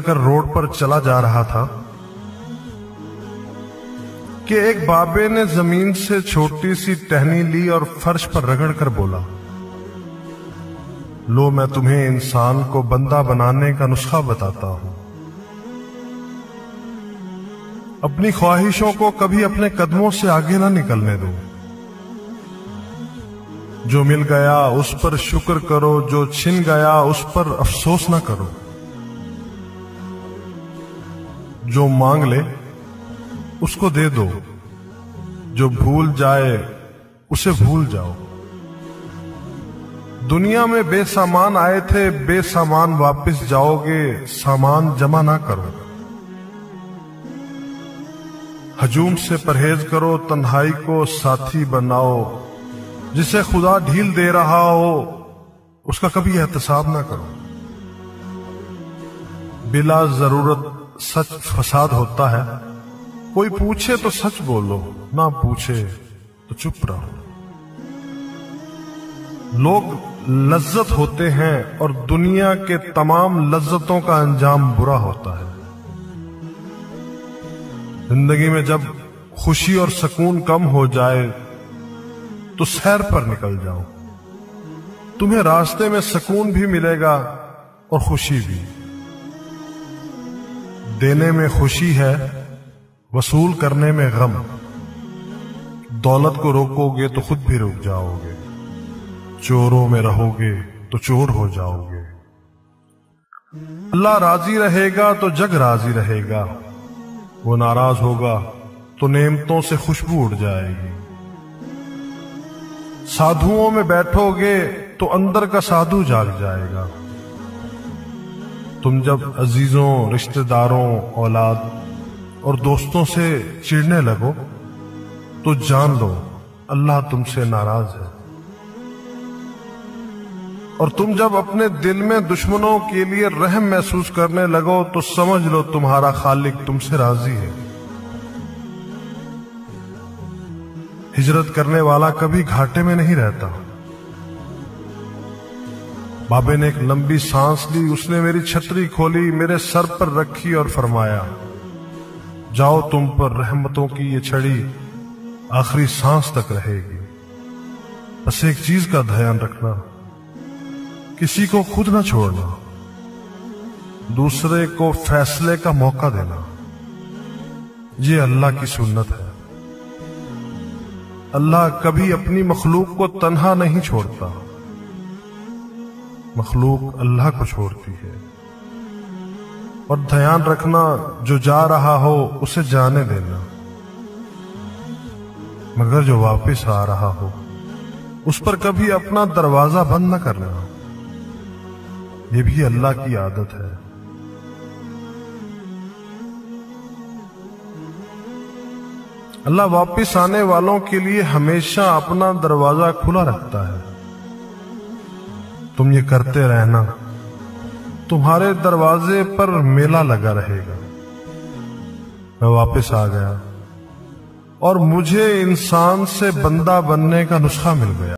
کر روڈ پر چلا جا رہا تھا کہ ایک بابے نے زمین سے چھوٹی سی ٹہنی لی اور فرش پر رگڑ کر بولا، لو میں تمہیں انسان کو بندہ بنانے کا نسخہ بتاتا ہوں۔ اپنی خواہشوں کو کبھی اپنے قدموں سے آگے نہ نکلنے دو۔ جو مل گیا اس پر شکر کرو، جو چھن گیا اس پر افسوس نہ کرو۔ جو مانگ لے اس کو دے دو، جو بھول جائے اسے بھول جاؤ۔ دنیا میں بے سامان آئے تھے، بے سامان واپس جاؤ گے، سامان جمع نہ کرو۔ ہجوم سے پرہیز کرو، تنہائی کو ساتھی بناؤ۔ جسے خدا ڈھیل دے رہا ہو اس کا کبھی احتساب نہ کرو۔ بلا ضرورت سچ فساد ہوتا ہے، کوئی پوچھے تو سچ بولو، نہ پوچھے تو چپ رہو۔ لوگ لذت ہوتے ہیں اور دنیا کے تمام لذتوں کا انجام برا ہوتا ہے۔ زندگی میں جب خوشی اور سکون کم ہو جائے تو سیر پر نکل جاؤ، تمہیں راستے میں سکون بھی ملے گا اور خوشی بھی۔ دینے میں خوشی ہے، وصول کرنے میں غم۔ دولت کو روکو گے تو خود بھی رک جاؤ گے، چوروں میں رہو گے تو چور ہو جاؤ گے۔ اللہ راضی رہے گا تو جگ راضی رہے گا، وہ ناراض ہوگا تو نعمتوں سے خوشبو اڑ جائے گی۔ سادھوؤں میں بیٹھو گے تو اندر کا سادھو جاگ جائے گا۔ تم جب عزیزوں، رشتہ داروں، اولاد اور دوستوں سے چڑھنے لگو تو جان لو اللہ تم سے ناراض ہے۔ اور تم جب اپنے دل میں دشمنوں کے لیے رحم محسوس کرنے لگو تو سمجھ لو تمہارا خالق تم سے راضی ہے۔ ہجرت کرنے والا کبھی گھاٹے میں نہیں رہتا۔ بابے نے ایک لمبی سانس لی، اس نے میری چھتری کھولی، میرے سر پر رکھی اور فرمایا، جاؤ تم پر رحمتوں کی یہ چھڑی آخری سانس تک رہے گی۔ بس ایک چیز کا دھیان رکھنا، کسی کو خود نہ چھوڑنا، دوسرے کو فیصلے کا موقع دینا۔ یہ اللہ کی سنت ہے۔ اللہ کبھی اپنی مخلوق کو تنہا نہیں چھوڑتا، مخلوق اللہ کو چھوڑتی ہے۔ اور دھیان رکھنا، جو جا رہا ہو اسے جانے دینا، مگر جو واپس آ رہا ہو اس پر کبھی اپنا دروازہ بند نہ کرنا۔ یہ بھی اللہ کی عادت ہے۔ اللہ واپس آنے والوں کے لیے ہمیشہ اپنا دروازہ کھلا رکھتا ہے۔ تم یہ کرتے رہنا، تمہارے دروازے پر میلہ لگا رہے گا۔ میں واپس آ گیا اور مجھے انسان سے بندہ بننے کا نسخہ مل گیا۔